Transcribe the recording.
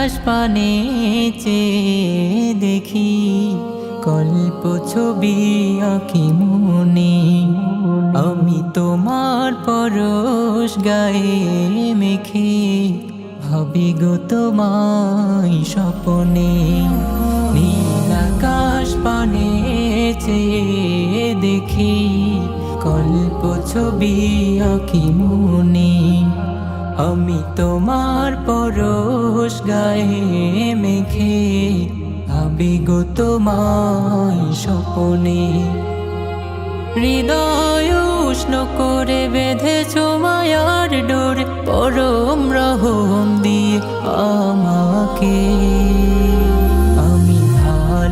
আকাশ পানে চেয়ে দেখি, কল্প ছবি আঁকি মনে। আমি তোমার পরশ গায়ে মেখে ভাবি গো তোমায় স্বপনে। নীল আকাশ পানে চেয়ে দেখি, কল্প ছবি আঁকি মনে। আমি তোমার পরশ গায়ে মেখে ভাবি গো তোমায় স্বপনে। হৃদয় উষ্ণ করে বেঁধেছ মায়ার ডোর, পরম রহম দিয়ে আমাকে।